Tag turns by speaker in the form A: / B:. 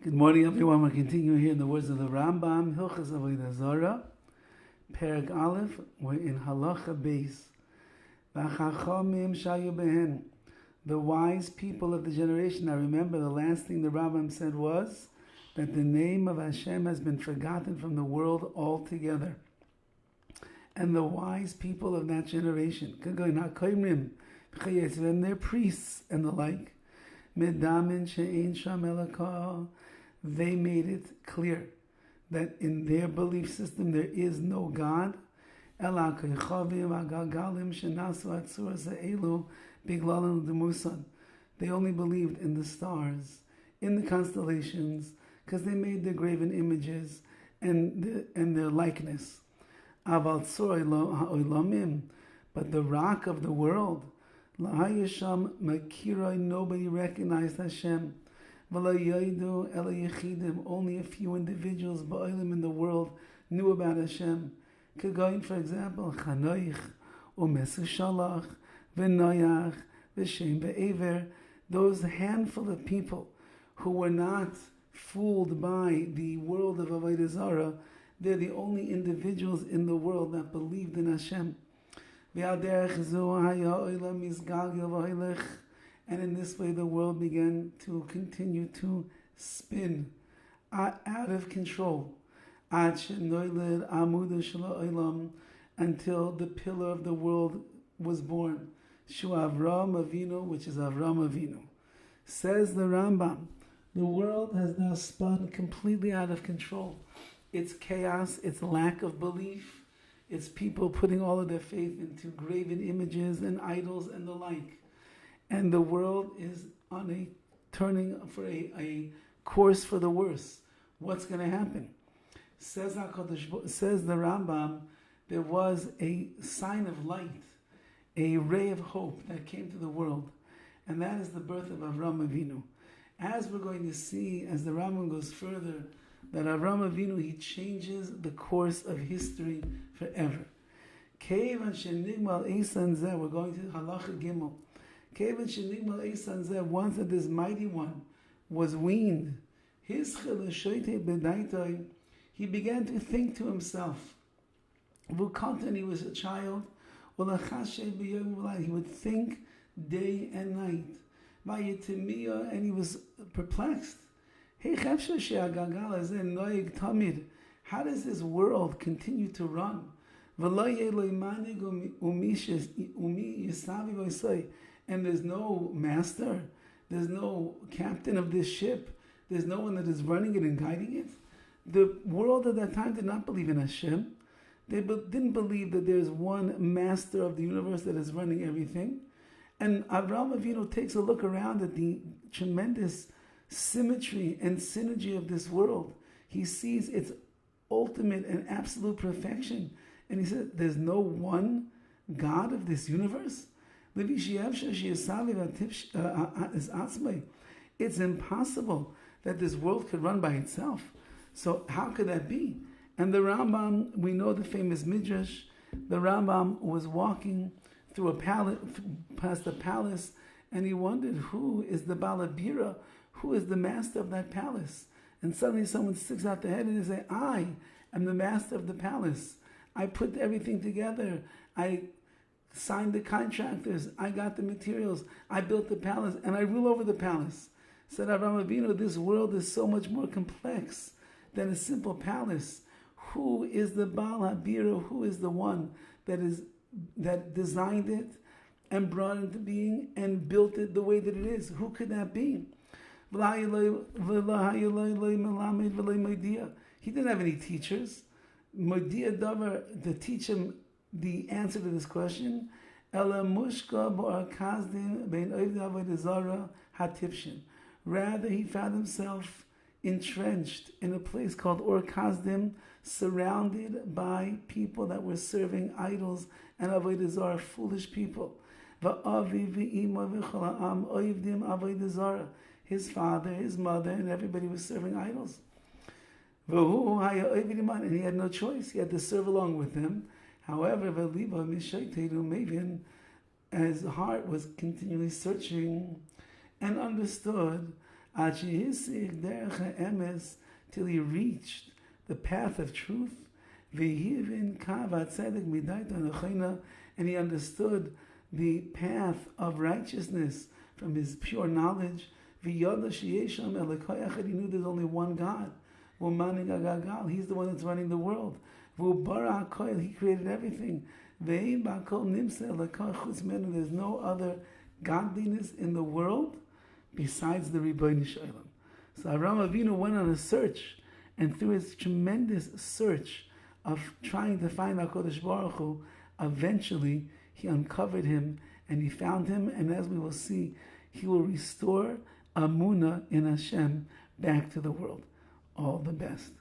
A: Good morning, everyone. We're continuing here in the words of the RAMBAM, Hilchas Avodah Zarah, Perek Aleph. We're in Halacha Beis. V'chachamim shayu behen. The wise people of the generation. Now remember, the last thing the RAMBAM said was that the name of Hashem has been forgotten from the world altogether. And the wise people of that generation, and their priests and the like, Medamin she'ein sham elokah, they made it clear that in their belief system there is no God. They only believed in the stars, in the constellations, because they made their graven images and their likeness. But the rock of the world, nobody recognized Hashem. Only a few individuals in the world knew about Hashem. For example, Chanoich, Umesu Shalach, V'Noyach, V'Shem Be'ever, those handful of people who were not fooled by the world of Avodah Zarah, they're the only individuals in the world that believed in Hashem. And in this way the world began to continue to spin out of control until the pillar of the world was born. Avraham Avinu, which is Avraham Avinu. Says the RAMBAM, the world has now spun completely out of control. It's chaos, it's lack of belief, it's people putting all of their faith into graven images and idols and the like. And the world is on a turning for a course for the worse. What's going to happen? Says the RAMBAM, there was a sign of light, a ray of hope that came to the world, and that is the birth of Avraham Avinu. As we're going to see, as the RAMBAM goes further, that Avraham Avinu, he changes the course of history forever. We're going to Halacha Gimel. Once that this mighty one was weaned, he began to think to himself. And he was a child. He would think day and night. And he was perplexed. How does this world continue to run? And there's no master, there's no captain of this ship, there's no one that is running it and guiding it. The world at that time did not believe in Hashem. They didn't believe that there's one master of the universe that is running everything. And Avraham Avinu takes a look around at the tremendous symmetry and synergy of this world. He sees its ultimate and absolute perfection. And he said, there's no one God of this universe? It's impossible that this world could run by itself. So how could that be? And the RAMBAM, we know the famous Midrash, the RAMBAM was walking through a palace, past a palace, and he wondered, who is the Balabira? Who is the master of that palace? And suddenly someone sticks out the head and they say, I am the master of the palace. I put everything together. I signed the contractors, I got the materials, I built the palace, and I rule over the palace. Said Avraham Avinu, this world is so much more complex than a simple palace. Who is the Baal HaBira? Who is the one that designed it and brought it into being and built it the way that it is? Who could that be? He didn't have any teachers. Modia Davar, to teach him the answer to this question, rather he found himself entrenched in a place called Or Kazdim, surrounded by people that were serving idols and Avodah Zarah, foolish people. His father, his mother, and everybody was serving idols. And he had no choice. He had to serve along with them. However, his heart was continually searching and understood till he reached the path of truth. And he understood the path of righteousness from his pure knowledge. He knew there's only one God. He's the one that's running the world. He created everything. There's no other godliness in the world besides the Ribono Shel Olam. So Avraham Avinu went on a search, and through his tremendous search of trying to find HaKadosh Baruch Hu, eventually he uncovered him and he found him, and as we will see, he will restore Amunah in Hashem back to the world. All the best.